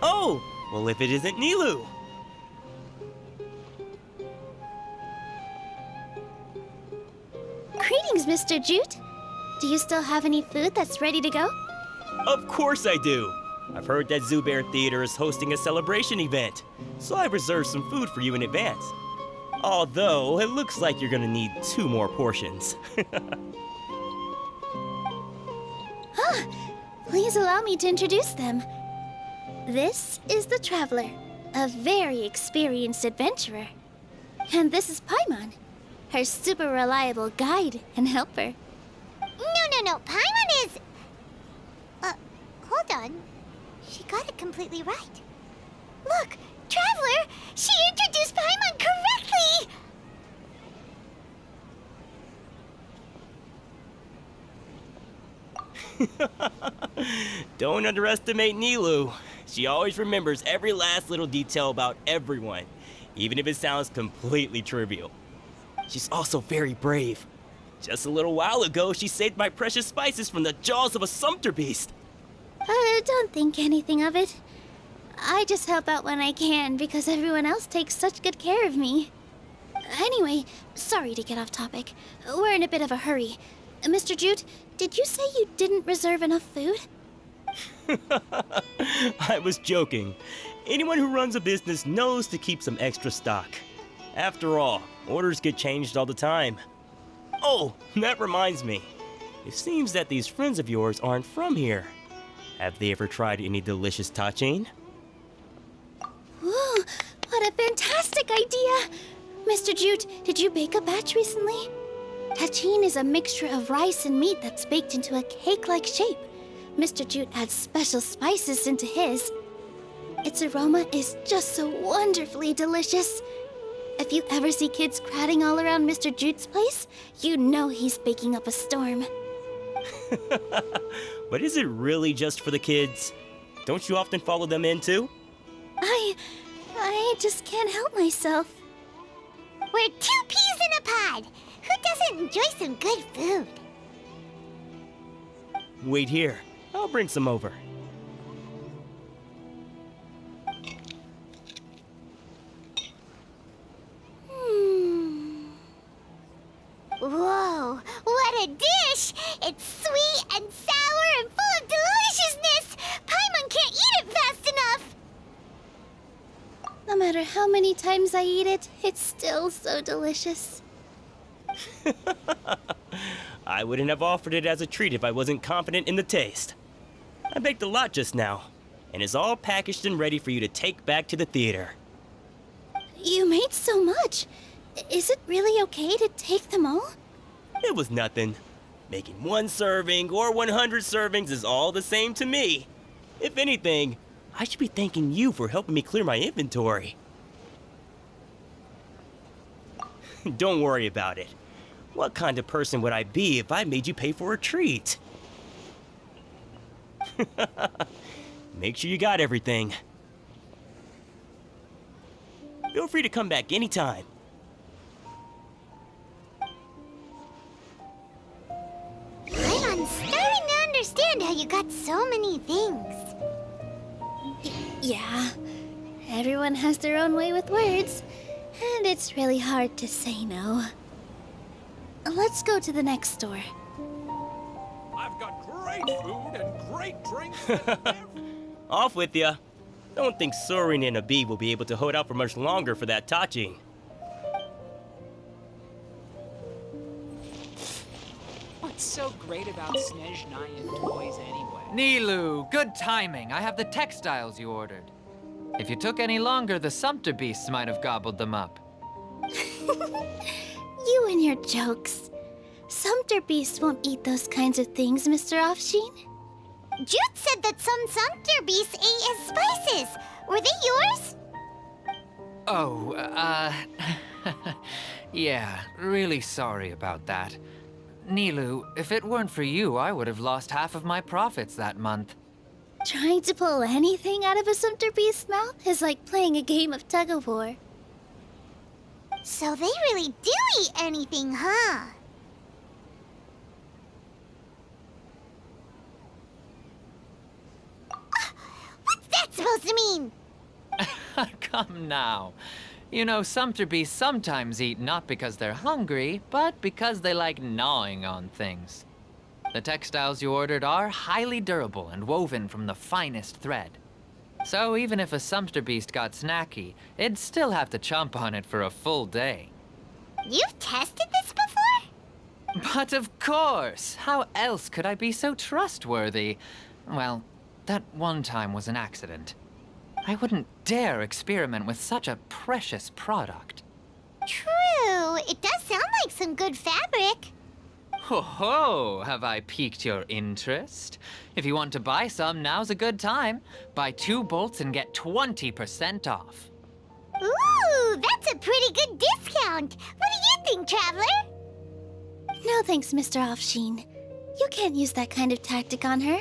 Oh, well if it isn't Nilu. Greetings, Mr. Jute. Do you still have any food that's ready to go? Of course I do. I've heard that Zubair Theater is hosting a celebration event, so I've reserved some food for you in advance. Although, it looks like you're gonna need 2 more portions. Please allow me to introduce them. This is the Traveler, a very experienced adventurer. And this is Paimon, her super reliable guide and helper. No. Paimon is... hold on. She got it completely right. Look, Traveler! She introduced Paimon correctly! Don't underestimate Nilu. She always remembers every last little detail about everyone, even if it sounds completely trivial. She's also very brave. Just a little while ago, she saved my precious spices from the jaws of a sumpter beast. Don't think anything of it. I just help out when I can because everyone else takes such good care of me. Anyway, sorry to get off topic. We're in a bit of a hurry. Mr. Jute, did you say you didn't reserve enough food? I was joking. Anyone who runs a business knows to keep some extra stock. After all, orders get changed all the time. Oh, that reminds me. It seems that these friends of yours aren't from here. Have they ever tried any delicious tachin? Ooh, what a fantastic idea! Mr. Jute, did you bake a batch recently? Tachin is a mixture of rice and meat that's baked into a cake-like shape. Mr. Jute adds special spices into his. Its aroma is just so wonderfully delicious. If you ever see kids crowding all around Mr. Jute's place, you know he's baking up a storm. But is it really just for the kids? Don't you often follow them in too? I just can't help myself. We're 2 peas in a pod! Who doesn't enjoy some good food? Wait here. I'll bring some over. Whoa, what a dish! It's sweet and sour and full of deliciousness! Paimon can't eat it fast enough! No matter how many times I eat it, it's still so delicious. I wouldn't have offered it as a treat if I wasn't confident in the taste. I baked a lot just now, and it's all packaged and ready for you to take back to the theater. You made so much. Is it really okay to take them all? It was nothing. Making 1 serving or 100 servings is all the same to me. If anything, I should be thanking you for helping me clear my inventory. Don't worry about it. What kind of person would I be if I made you pay for a treat? Make sure you got everything. Feel free to come back anytime. I'm starting to understand how you got so many things. Yeah, everyone has their own way with words, and it's really hard to say no. Let's go to the next store. I've got great food and great drinks and Off with ya. Don't think Sorin and Abib will be able to hold out for much longer for that touching. What's so great about Snezhnayan toys anyway? Nilu, good timing. I have the textiles you ordered. If you took any longer, the Sumpter beasts might have gobbled them up. You and your jokes. Sumpter beasts won't eat those kinds of things, Mr. Offsheen. Jude said that some Sumpter beasts ate his spices. Were they yours? Oh, yeah, really sorry about that. Nilu, if it weren't for you, I would have lost half of my profits that month. Trying to pull anything out of a Sumpter beast's mouth is like playing a game of tug-of-war. So they really do eat anything, huh? What's that supposed to mean? Come now. You know, Sumpter beasts sometimes eat not because they're hungry, but because they like gnawing on things. The textiles you ordered are highly durable and woven from the finest thread. So even if a Sumpter beast got snacky, it'd still have to chomp on it for a full day. You've tested this before? But of course! How else could I be so trustworthy? Well, that one time was an accident. I wouldn't dare experiment with such a precious product. True. It does sound like some good fabric. Ho ho! Have I piqued your interest? If you want to buy some, now's a good time. Buy 2 bolts and get 20% off. Ooh, that's a pretty good discount. What do you think, Traveler? No thanks, Mr. Offsheen. You can't use that kind of tactic on her.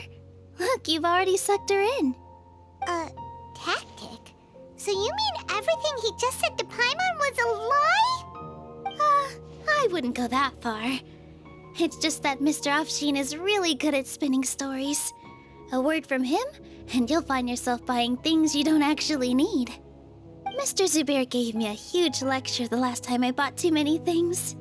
Look, you've already sucked her in. Tactic? So you mean everything he just said to Paimon was a lie? I wouldn't go that far. It's just that Mr. Offsheen is really good at spinning stories. A word from him, and you'll find yourself buying things you don't actually need. Mr. Zubair gave me a huge lecture the last time I bought too many things.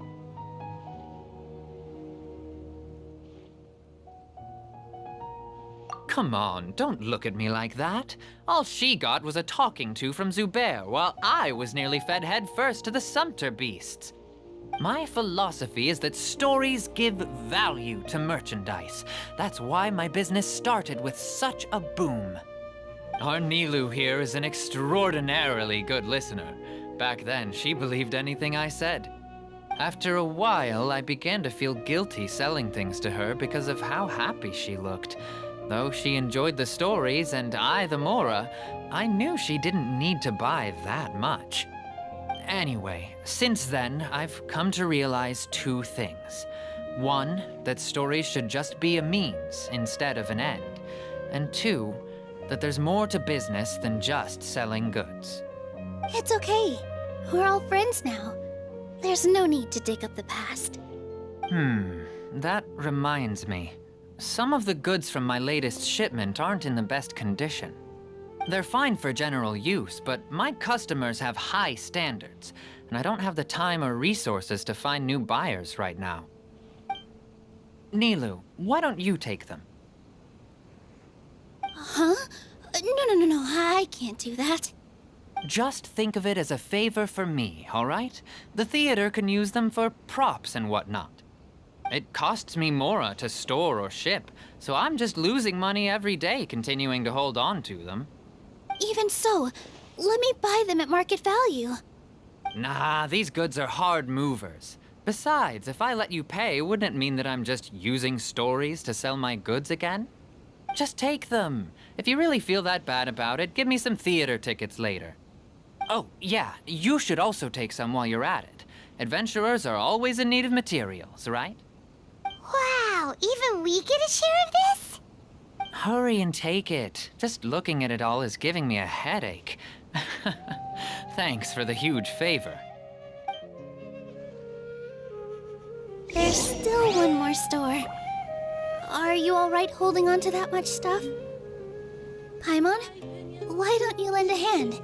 Come on, don't look at me like that. All she got was a talking to from Zubair, while I was nearly fed head first to the Sumpter beasts. My philosophy is that stories give value to merchandise. That's why my business started with such a boom. Our Nilu here is an extraordinarily good listener. Back then, she believed anything I said. After a while, I began to feel guilty selling things to her because of how happy she looked. Though she enjoyed the stories and I the Mora, I knew she didn't need to buy that much. Anyway, since then, I've come to realize 2 things. 1, that stories should just be a means instead of an end. And 2, that there's more to business than just selling goods. It's okay. We're all friends now. There's no need to dig up the past. That reminds me. Some of the goods from my latest shipment aren't in the best condition. They're fine for general use, but my customers have high standards, and I don't have the time or resources to find new buyers right now. Nilu, why don't you take them? Huh? No, I can't do that. Just think of it as a favor for me, all right? The theater can use them for props and whatnot. It costs me Mora to store or ship, so I'm just losing money every day continuing to hold on to them. Even so, let me buy them at market value. Nah, these goods are hard movers. Besides, if I let you pay, wouldn't it mean that I'm just using stories to sell my goods again? Just take them. If you really feel that bad about it, give me some theater tickets later. Oh, yeah, you should also take some while you're at it. Adventurers are always in need of materials, right? Wow, even we get a share of this? Hurry and take it. Just looking at it all is giving me a headache. Thanks for the huge favor. There's still one more store. Are you all right holding on to that much stuff? Paimon, why don't you lend a hand?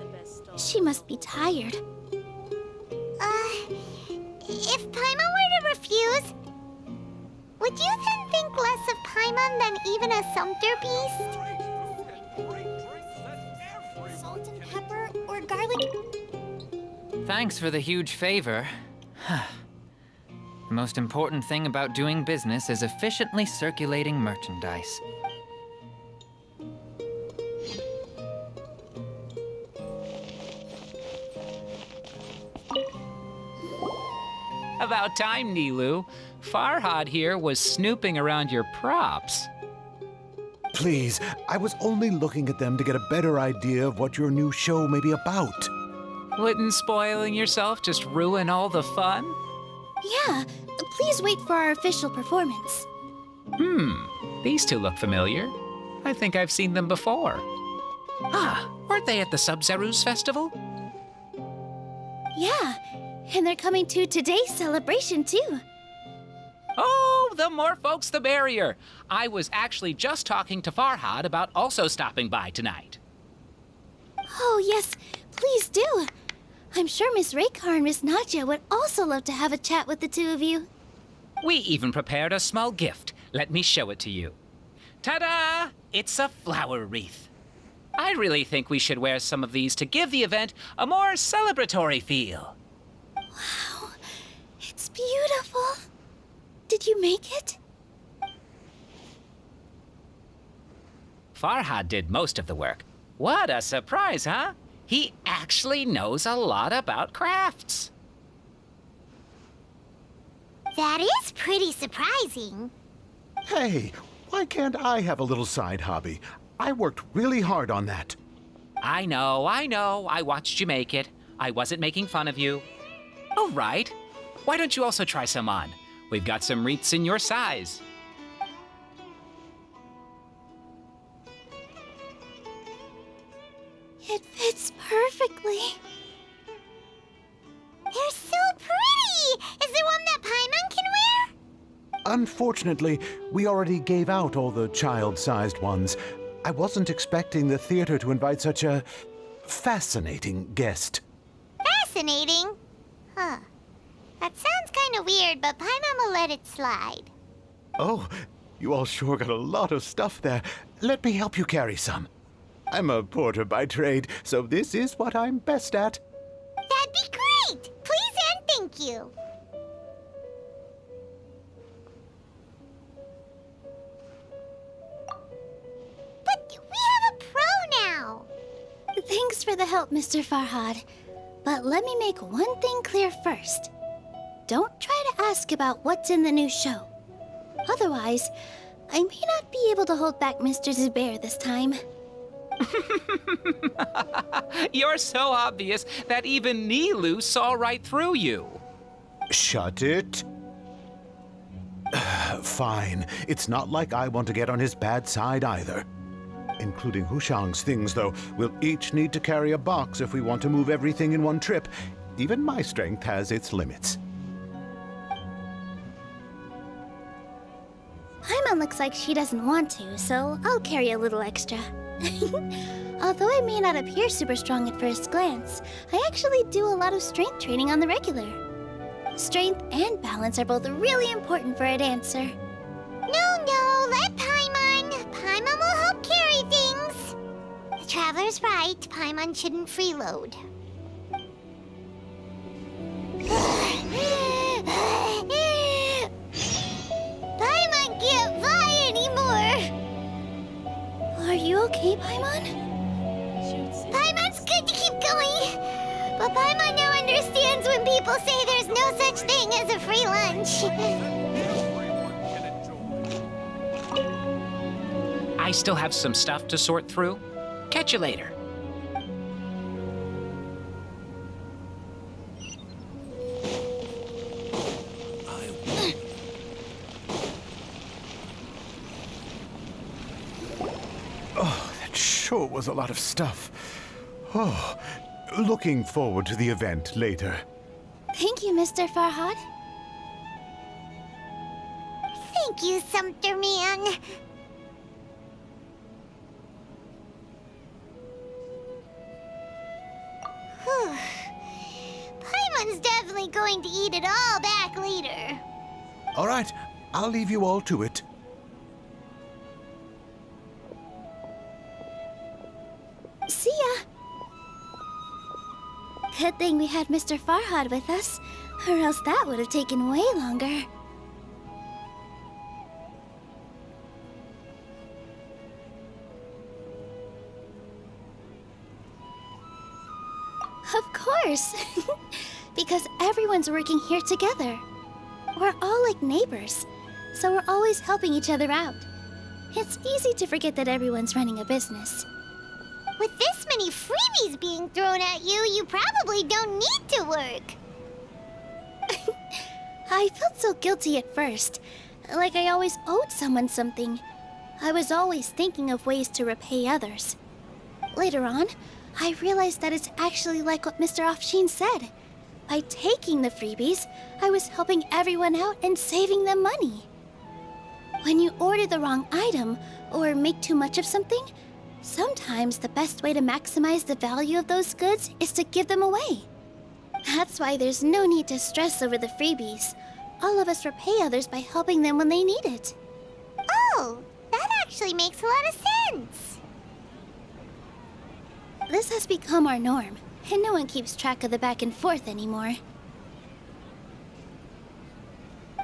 She must be tired. If Paimon were to refuse, would you then think less of Paimon Paimon than even a Sumter Beast? Salt and pepper or garlic? Thanks for the huge favor. The most important thing about doing business is efficiently circulating merchandise. About time, Nilu. Farhad here was snooping around your props. Please, I was only looking at them to get a better idea of what your new show may be about. Wouldn't spoiling yourself just ruin all the fun? Yeah, please wait for our official performance. These two look familiar. I think I've seen them before. Ah, weren't they at the Sub-Zerus festival? Yeah, and they're coming to today's celebration too. Oh, the more folks, the merrier. I was actually just talking to Farhad about also stopping by tonight. Oh, yes, please do. I'm sure Miss Raykar and Miss Nadja would also love to have a chat with the two of you. We even prepared a small gift. Let me show it to you. Ta-da! It's a flower wreath. I really think we should wear some of these to give the event a more celebratory feel. Wow, it's beautiful. Did you make it? Farhad did most of the work. What a surprise, huh? He actually knows a lot about crafts. That is pretty surprising. Hey, why can't I have a little side hobby? I worked really hard on that. I know. I watched you make it. I wasn't making fun of you. All right. Why don't you also try some on? We've got some wreaths in your size. It fits perfectly. They're so pretty! Is there one that Paimon can wear? Unfortunately, we already gave out all the child-sized ones. I wasn't expecting the theater to invite such a fascinating guest. Fascinating. Huh. That sounds kind of weird, but Paimon will let it slide. Oh, you all sure got a lot of stuff there. Let me help you carry some. I'm a porter by trade, so this is what I'm best at. That'd be great! Please and thank you. But we have a pro now. Thanks for the help, Mr. Farhad. But let me make one thing clear first. Don't try to ask about what's in the new show. Otherwise, I may not be able to hold back Mr. Zubair this time. You're so obvious that even Nilu saw right through you. Shut it. Fine. It's not like I want to get on his bad side either. Including Hushang's things, though. We'll each need to carry a box if we want to move everything in one trip. Even my strength has its limits. Paimon looks like she doesn't want to, so I'll carry a little extra. Although I may not appear super strong at first glance, I actually do a lot of strength training on the regular. Strength and balance are both really important for a dancer. No, let Paimon. Paimon will help carry things. The Traveler's right. Paimon shouldn't freeload. Paimon can't fly anymore. Are you okay, Paimon? Paimon's good to keep going. But Paimon now understands when people say there's no such thing as a free lunch. Everyone can enjoy. I still have some stuff to sort through. Catch you later. That sure was a lot of stuff. Oh, looking forward to the event later. Thank you, Mr. Farhad. Thank you, Sumter Man. Whew. Paimon's definitely going to eat it all back later. All right, I'll leave you all to it. Good thing we had Mr. Farhad with us, or else that would have taken way longer. Of course! Because everyone's working here together. We're all like neighbors, so we're always helping each other out. It's easy to forget that everyone's running a business. With this many freebies being thrown at you, you probably don't need to work. I felt so guilty at first, like I always owed someone something. I was always thinking of ways to repay others. Later on, I realized that it's actually like what Mr. Afshin said. By taking the freebies, I was helping everyone out and saving them money. When you order the wrong item or make too much of something, sometimes the best way to maximize the value of those goods is to give them away. That's why there's no need to stress over the freebies. All of us repay others by helping them when they need it. Oh, that actually makes a lot of sense. This has become our norm, and no one keeps track of the back and forth anymore.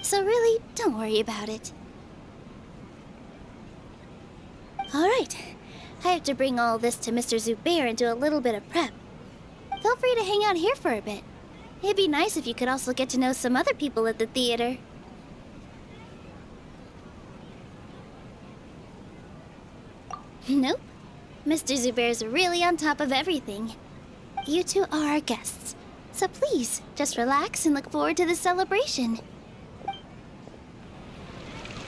So really, don't worry about it. Alright, I have to bring all this to Mr. Zubair and do a little bit of prep. Feel free to hang out here for a bit. It'd be nice if you could also get to know some other people at the theater. Nope. Mr. Zubair's really on top of everything. You two are our guests, so please, just relax and look forward to the celebration.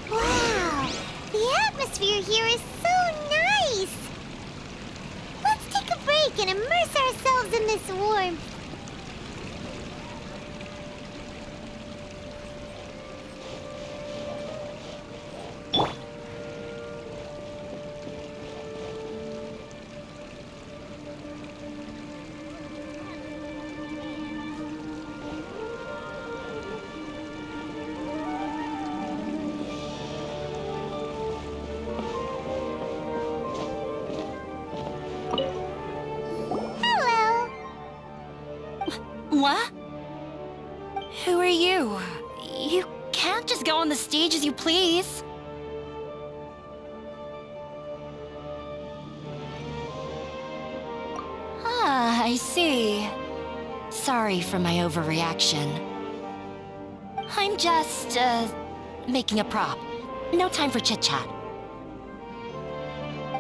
Wow, the atmosphere here is so nice. Let's take a break and immerse ourselves in this warmth. Hello. What? Who are you? You can't just go on the stage as you please. Ah, I see. Sorry for my overreaction. I'm just, making a prop. No time for chit-chat.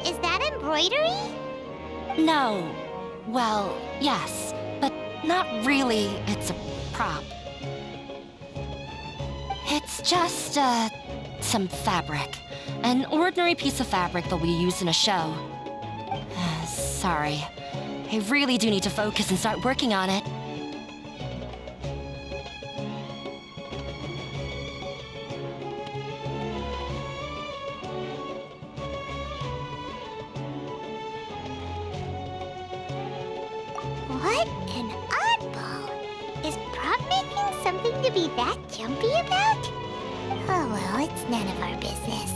Is that embroidery? No. Well, yes, but not really. It's a prop. It's just, some fabric. An ordinary piece of fabric that we use in a show. Sorry. I really do need to focus and start working on it. What an oddball. Is prop making something to be that jumpy about? Oh well, it's none of our business.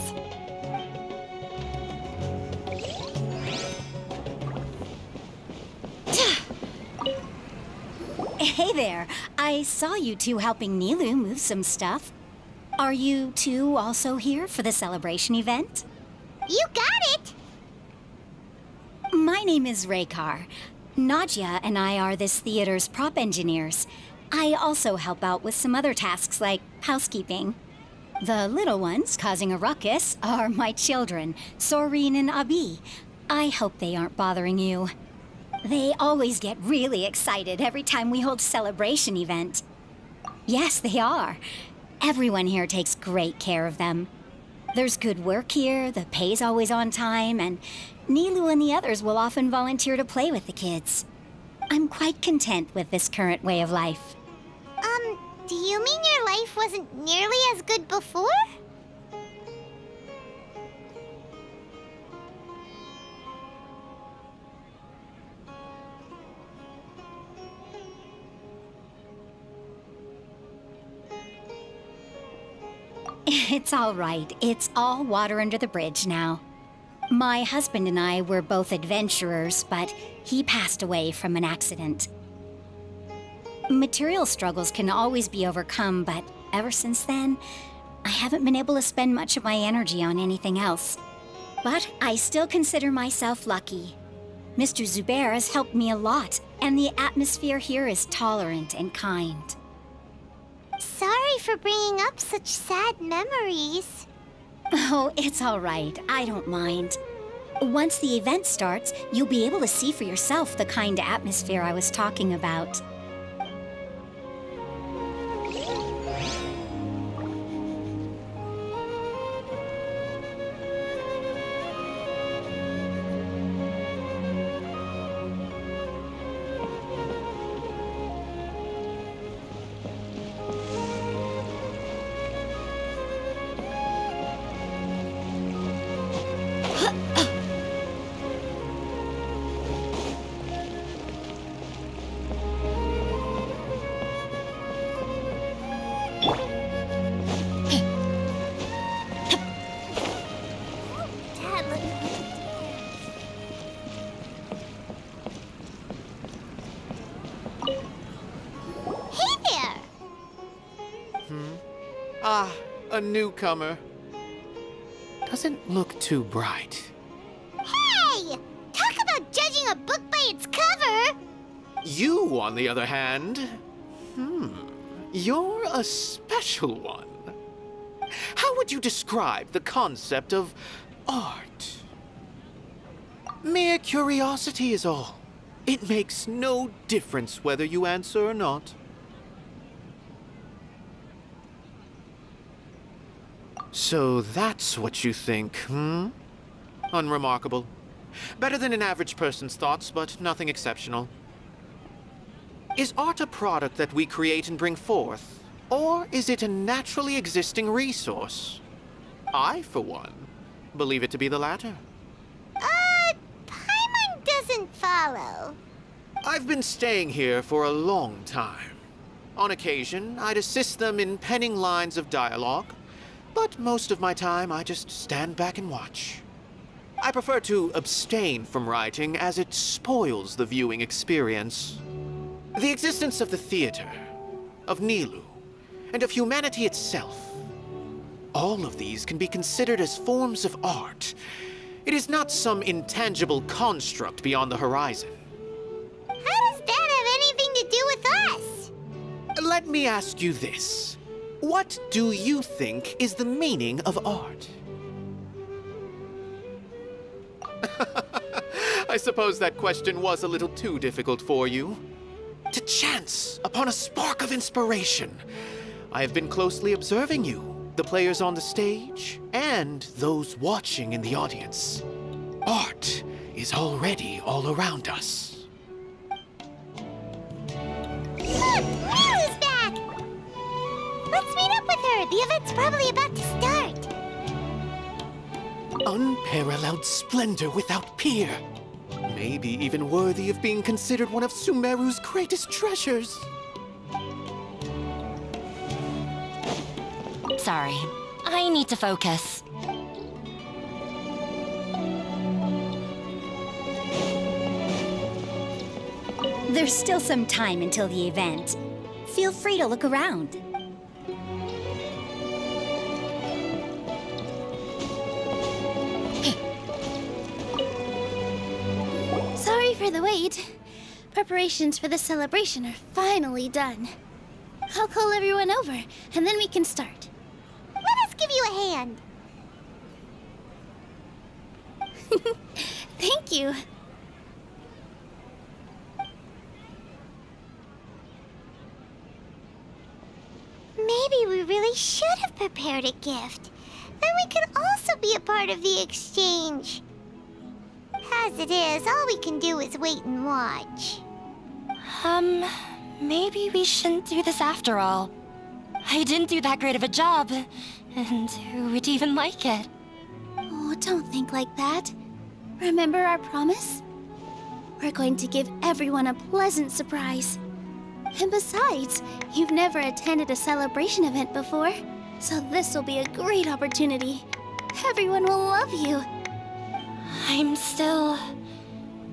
Hey there. I saw you two helping Nilu move some stuff. Are you two also here for the celebration event? You got it! My name is Raykar. Nadia and I are this theater's prop engineers. I also help out with some other tasks like housekeeping. The little ones causing a ruckus are my children, Soreen and Abi. I hope they aren't bothering you. They always get really excited every time we hold a celebration event. Yes, they are. Everyone here takes great care of them. There's good work here, the pay's always on time, and Nilu and the others will often volunteer to play with the kids. I'm quite content with this current way of life. Do you mean your life wasn't nearly as good before? It's all right. It's all water under the bridge now. My husband and I were both adventurers, but he passed away from an accident. Material struggles can always be overcome, but ever since then, I haven't been able to spend much of my energy on anything else. But I still consider myself lucky. Mr. Zubair has helped me a lot, and the atmosphere here is tolerant and kind. Sorry for bringing up such sad memories. Oh, it's all right. I don't mind. Once the event starts, you'll be able to see for yourself the kind of atmosphere I was talking about. Dad, look. Hey there! Ah, a newcomer. Doesn't look too bright. Hey! Talk about judging a book by its cover! You, on the other hand, you're a special one. How would you describe the concept of art? Mere curiosity is all. It makes no difference whether you answer or not. So that's what you think, Unremarkable. Better than an average person's thoughts, but nothing exceptional. Is art a product that we create and bring forth? Or is it a naturally existing resource? I, for one, believe it to be the latter. Paimon doesn't follow. I've been staying here for a long time. On occasion, I'd assist them in penning lines of dialogue, but most of my time I just stand back and watch. I prefer to abstain from writing as it spoils the viewing experience. The existence of the theater, of Nilu, and of humanity itself. All of these can be considered as forms of art. It is not some intangible construct beyond the horizon. How does that have anything to do with us? Let me ask you this. What do you think is the meaning of art? I suppose that question was a little too difficult for you. To chance upon a spark of inspiration. I have been closely observing you, the players on the stage, and those watching in the audience. Art is already all around us. Look, Milu's back! Let's meet up with her. The event's probably about to start. Unparalleled splendor without peer. Maybe even worthy of being considered one of Sumeru's greatest treasures. Sorry, I need to focus. There's still some time until the event. Feel free to look around. Sorry for the wait. Preparations for the celebration are finally done. I'll call everyone over, and then we can start. Let us give you a hand. Thank you. Maybe we really should have prepared a gift. Then we could also be a part of the exchange. As it is, all we can do is wait and watch. Maybe we shouldn't do this after all. I didn't do that great of a job, and who would even like it? Oh, don't think like that. Remember our promise? We're going to give everyone a pleasant surprise. And besides, you've never attended a celebration event before, so this will be a great opportunity. Everyone will love you. I'm still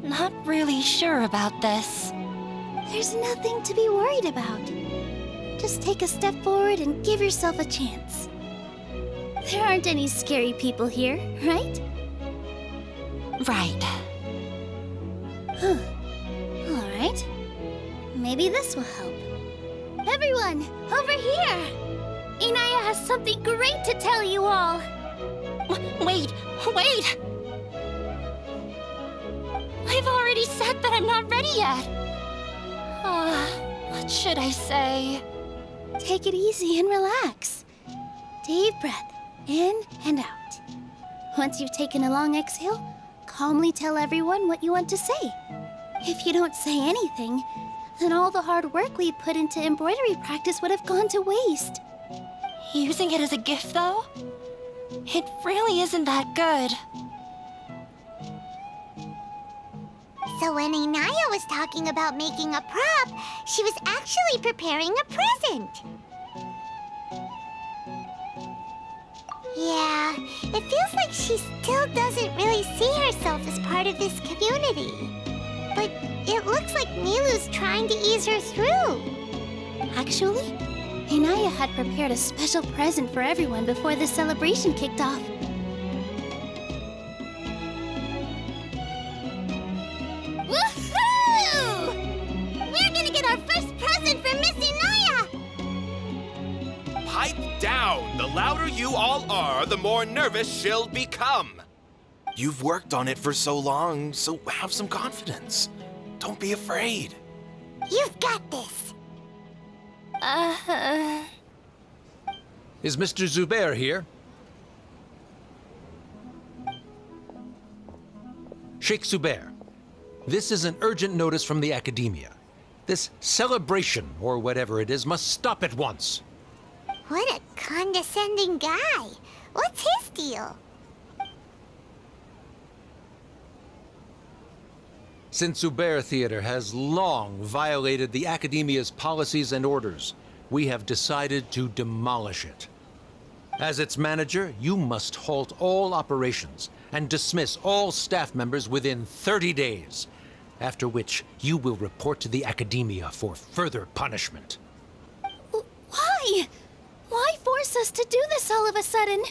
not really sure about this. There's nothing to be worried about. Just take a step forward and give yourself a chance. There aren't any scary people here, right? Right. Huh. All right. Maybe this will help. Everyone, over here! Inaya has something great to tell you all. Wait! I've already said that I'm not ready yet. What should I say? Take it easy and relax. Deep breath, in and out. Once you've taken a long exhale, calmly tell everyone what you want to say. If you don't say anything, then all the hard work we put into embroidery practice would have gone to waste. Using it as a gift, though? It really isn't that good. So when Inaya was talking about making a prop, she was actually preparing a present. Yeah, it feels like she still doesn't really see herself as part of this community. But it looks like Milu's trying to ease her through. Actually, Inaya had prepared a special present for everyone before the celebration kicked off. Woohoo! We're gonna get our first present from Miss Inaya! Pipe down! The louder you all are, the more nervous she'll become. You've worked on it for so long, so have some confidence. Don't be afraid. You've got this. Is Mr. Zubair here? Sheikh Zubair, this is an urgent notice from the Academia. This celebration, or whatever it is, must stop at once. What a condescending guy. What's his deal? Since Zubair Theater has long violated the Academia's policies and orders, we have decided to demolish it. As its manager, you must halt all operations and dismiss all staff members within 30 days, after which you will report to the Academia for further punishment. Why? Why force us to do this all of a sudden?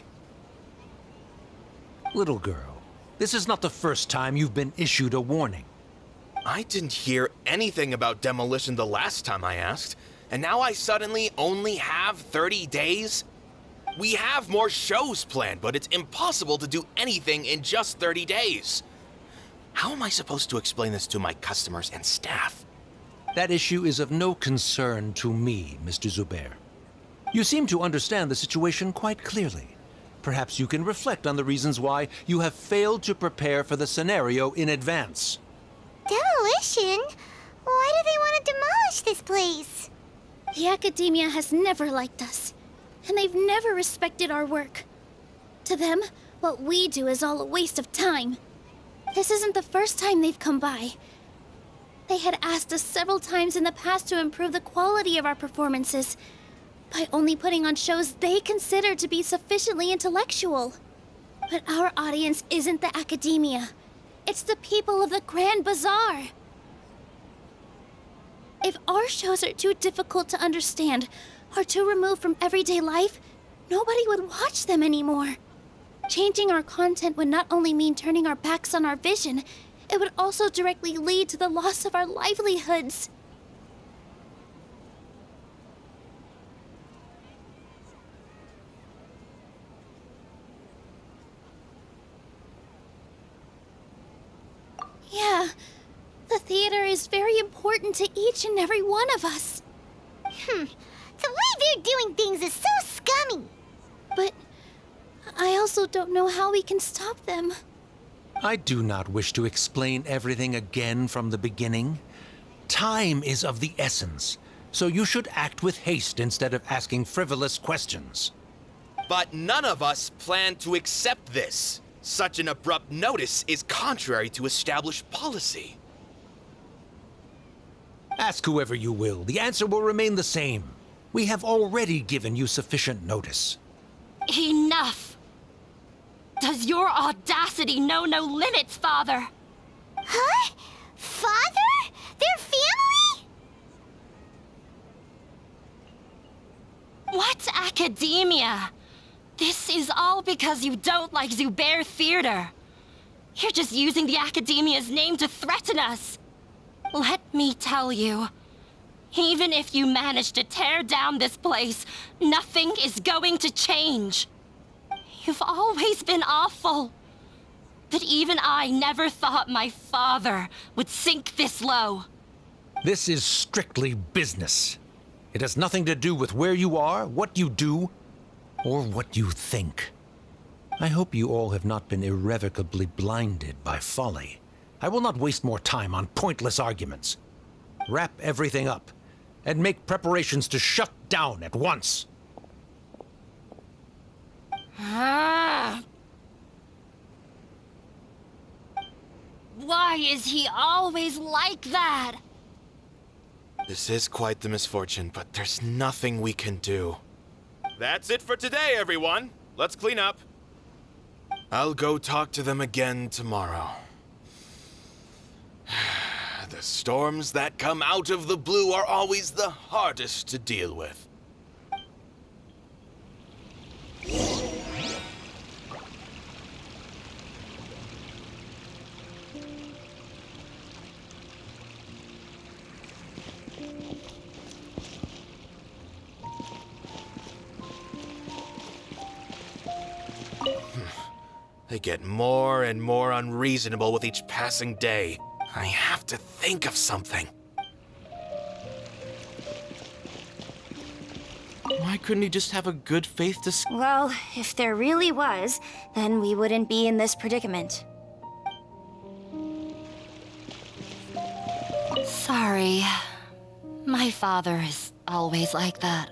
Little girl, this is not the first time you've been issued a warning. I didn't hear anything about demolition the last time I asked, and now I suddenly only have 30 days? We have more shows planned, but it's impossible to do anything in just 30 days. How am I supposed to explain this to my customers and staff? That issue is of no concern to me, Mr. Zubair. You seem to understand the situation quite clearly. Perhaps you can reflect on the reasons why you have failed to prepare for the scenario in advance. Demolition? Why do they want to demolish this place? The Academia has never liked us, and they've never respected our work. To them, what we do is all a waste of time. This isn't the first time they've come by. They had asked us several times in the past to improve the quality of our performances by only putting on shows they consider to be sufficiently intellectual. But our audience isn't the Academia. It's the people of the Grand Bazaar. If our shows are too difficult to understand or too removed from everyday life, nobody would watch them anymore. Changing our content would not only mean turning our backs on our vision, it would also directly lead to the loss of our livelihoods. Yeah, the theater is very important to each and every one of us. The way they're doing things is so scummy. But I also don't know how we can stop them. I do not wish to explain everything again from the beginning. Time is of the essence, so you should act with haste instead of asking frivolous questions. But none of us plan to accept this. Such an abrupt notice is contrary to established policy. Ask whoever you will, the answer will remain the same. We have already given you sufficient notice. Enough! Does your audacity know no limits, Father? Huh? Father? Their family? What academia? This is all because you don't like Zubair Theater. You're just using the academia's name to threaten us. Let me tell you, even if you manage to tear down this place, nothing is going to change. You've always been awful. But even I never thought my father would sink this low. This is strictly business. It has nothing to do with where you are, what you do, or what you think. I hope you all have not been irrevocably blinded by folly. I will not waste more time on pointless arguments. Wrap everything up, and make preparations to shut down at once. Why is he always like that? This is quite the misfortune, but there's nothing we can do. That's it for today, everyone. Let's clean up. I'll go talk to them again tomorrow. The storms that come out of the blue are always the hardest to deal with. They get more and more unreasonable with each passing day. I have to think of something. Why couldn't he just have a good faith Well, if there really was, then we wouldn't be in this predicament. Sorry. My father is always like that.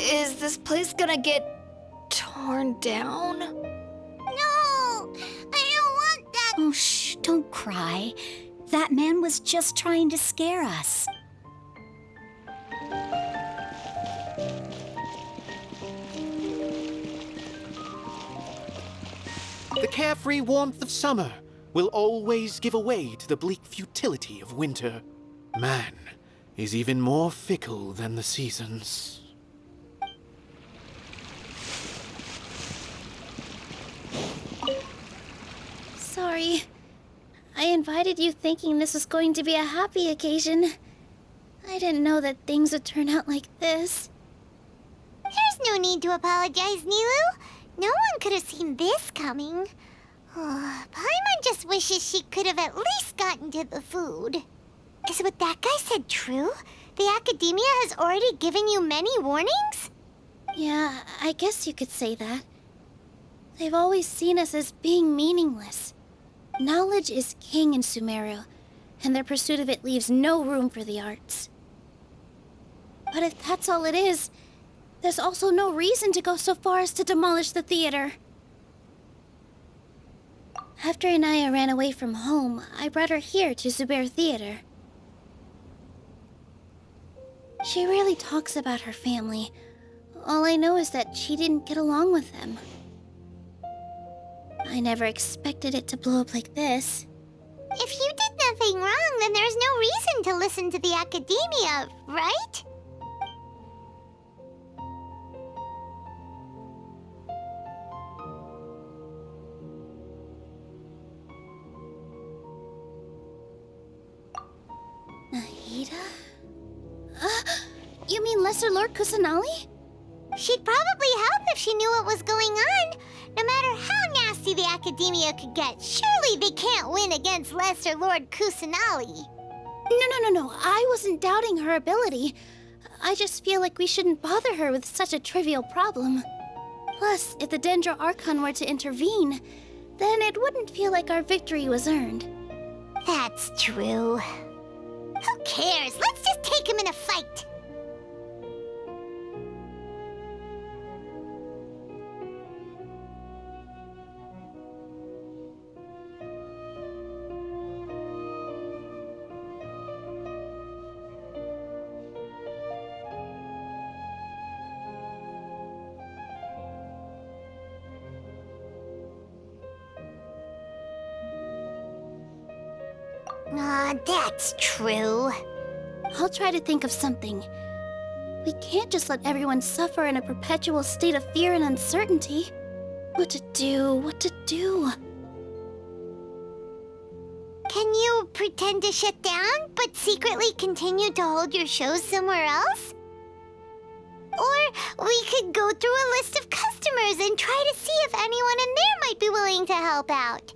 Is this place gonna get torn down? No! I don't want that! Oh, shh, don't cry. That man was just trying to scare us. The carefree warmth of summer will always give way to the bleak futility of winter. Man is even more fickle than the seasons. Sorry. I invited you thinking this was going to be a happy occasion. I didn't know that things would turn out like this. There's no need to apologize, Nilu. No one could have seen this coming. Oh, Paimon just wishes she could have at least gotten to the food. Is what that guy said true? The Academia has already given you many warnings? Yeah, I guess you could say that. They've always seen us as being meaningless. Knowledge is king in Sumeru, and their pursuit of it leaves no room for the arts. But if that's all it is, there's also no reason to go so far as to demolish the theater. After Inaya ran away from home, I brought her here to Zubair Theater. She rarely talks about her family. All I know is that she didn't get along with them. I never expected it to blow up like this. If you did nothing wrong, then there's no reason to listen to the Academia, right? Nahida? You mean Lesser Lord Kusanali? She'd probably help if she knew what was going on. No matter how nasty the Academia could get, surely they can't win against Lesser Lord Kusanali. No. I wasn't doubting her ability. I just feel like we shouldn't bother her with such a trivial problem. Plus, if the Dendro Archon were to intervene, then it wouldn't feel like our victory was earned. That's true. Who cares? Let's just take him in a fight. That's true. I'll try to think of something. We can't just let everyone suffer in a perpetual state of fear and uncertainty. What to do? What to do? Can you pretend to shut down, but secretly continue to hold your shows somewhere else? Or we could go through a list of customers and try to see if anyone in there might be willing to help out.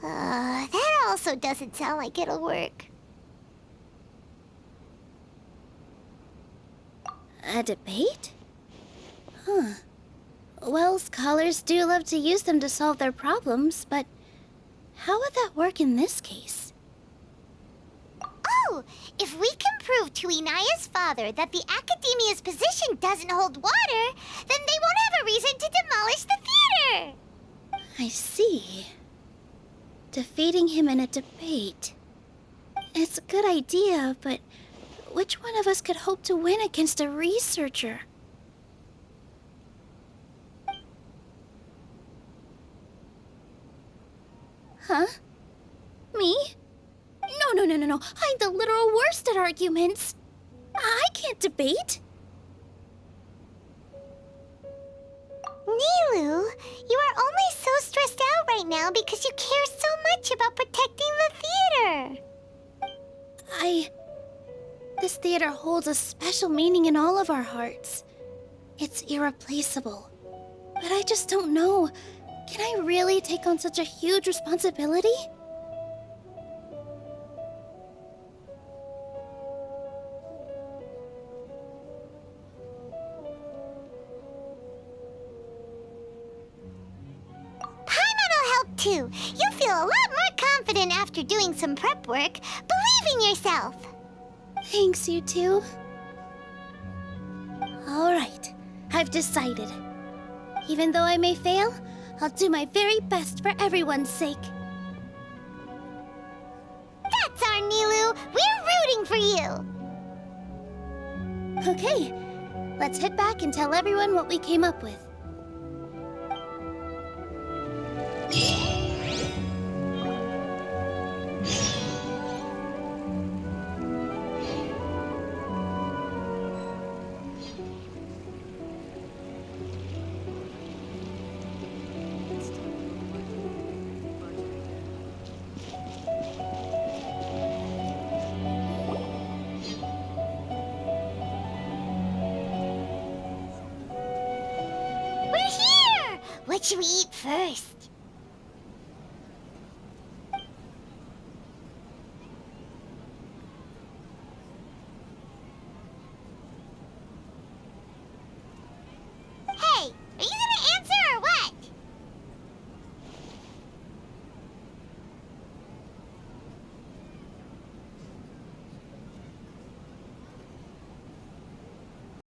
That also doesn't sound like it'll work. A debate? Huh. Well, scholars do love to use them to solve their problems, but how would that work in this case? Oh, if we can prove to Inaya's father that the Academia's position doesn't hold water, then they won't have a reason to demolish the theater! I see. Defeating him in a debate. It's a good idea, but which one of us could hope to win against a researcher? Huh? Me? No. I'm the literal worst at arguments. I can't debate. Nilu, you are only so stressed out right now because you care so much about protecting the theater. This theater holds a special meaning in all of our hearts. It's irreplaceable. But I just don't know. Can I really take on such a huge responsibility? Paimon'll help too. You'll feel a lot more confident after doing some prep work. Believe in yourself. Thanks, you two. Alright, I've decided. Even though I may fail, I'll do my very best for everyone's sake. That's our Nilu. We're rooting for you. Okay, let's head back and tell everyone what we came up with. We're here! What should we eat first?